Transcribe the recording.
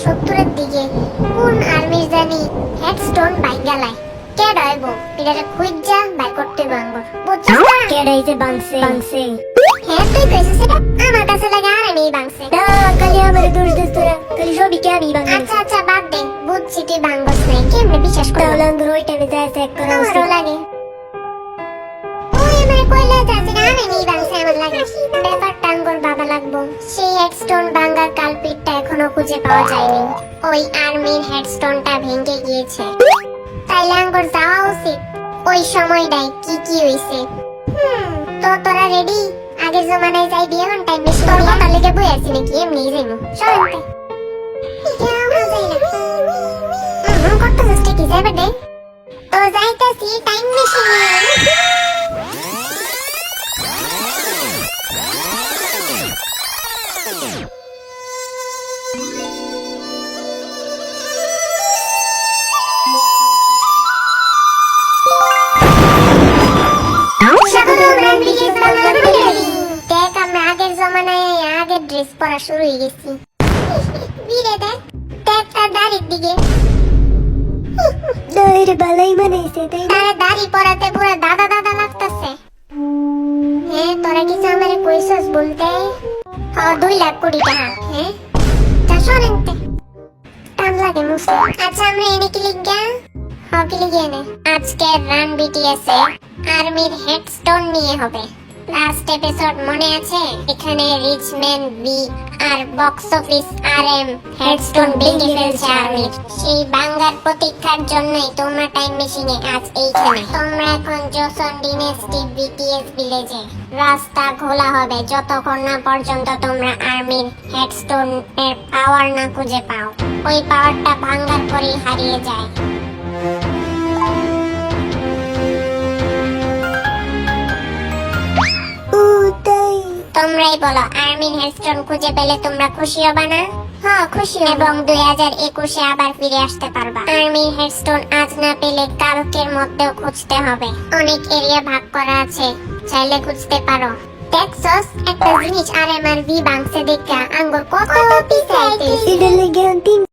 70-এর দিকে কোন আর্মির জানি হেডস্টোন বাইগালায় কে ডাইব পিটারে খুঁজা বাই করতে বাঙ্গর বুঝছিস না কে ডাইছে বাংসে হ্যাঁ তুই কইছিস এটা আমার কাছে লাগে আর আমি বাংছে না কালি আমারে দোষ দিস তোরা কালি সবই কে আমি বাংলা আচ্ছা আচ্ছা বাদ দে বুঝছি তুই বাঙ্গস নাই কেমনে বিশ্বাস করব তাহলে আঙ্গুর ওই টাইমে যায় চেক করা উচিত আমারও লাগে ওই আমার কইলে যাচ্ছে না আমি বাংছে আমার লাগে ব্যাপারটা আঙ্গুর বাবা লাগবো সেই হেডস্টোন ভাঙার কালপিটটা এখনো খুঁজে পাওয়া যায়নি ওই আর্মির হেডস্টোনটা ভেঙে গিয়েছে তাইলে আঙ্গুর যাওয়া উচিত ওই সময়টায় কি কি হইছে তো তোরা রেডি আগের জমানায় যাই দিয়ে এখন টাইম বেশি তোর কথা লেগে বই আছি নাকি এমনি যাইবো সরতে কত চেষ্টা কি যাবে দে তো যাইতেছি টাইম বেশি আগের ড্রেস পরা শুরু হয়ে গেছি বিরে দেখ দেখ তার দাড়ির দিকে দাইরে বালাই মানাইছে তাই না তার দাড়ি পরাতে পুরো দাদা দাদা লাগতেছে হ্যাঁ তোরা কিছু আমারে কইছস বলতে 2 লাখ কোটি টাকা হ্যাঁ তা শোনেনতে টান লাগে মুসে আচ্ছা আমরা এনে কি লিখা কি লিখে এনে আজকে রান বিটিএস এ আর্মির হেডস্টোন নিয়ে হবে লাস্ট এপিসোড মনে আছে এখানে রিচম্যান বি আর বক্স অফিস আরএম হেডস্টোন ভেঙে ফেলছে আর্মির সেই বাঙ্গার প্রতীক্ষার জন্যই তোমরা টাইম মেশিনে আজ এইখানে তোমরা এখন জোসন ডিনেস্টি বিটিএস ভিলেজে রাস্তা খোলা হবে যতক্ষণ না পর্যন্ত তোমরা আর্মির হেডস্টোন এর পাওয়ার না খুঁজে পাও ওই পাওয়ারটা ভাঙ্গার পরেই হারিয়ে যায় তোমরাই বলো আর্মির হেডস্টোন খুঁজে পেলে তোমরা খুশি হবে না হ্যাঁ খুশি এবং 2021-এ আবার ফিরে আসতে পারবা আর্মির হেডস্টোন আজ না পেলে কালকের মধ্যেও খুঁজতে হবে অনেক এরিয়া ভাগ করা আছে চাইলে খুঁজতে পারো টেক্সাস একটা জিনিস আরএমআর ভি বাংসে দেখা আঙ্গুর কত পিছে আইতেছে এটা লাগে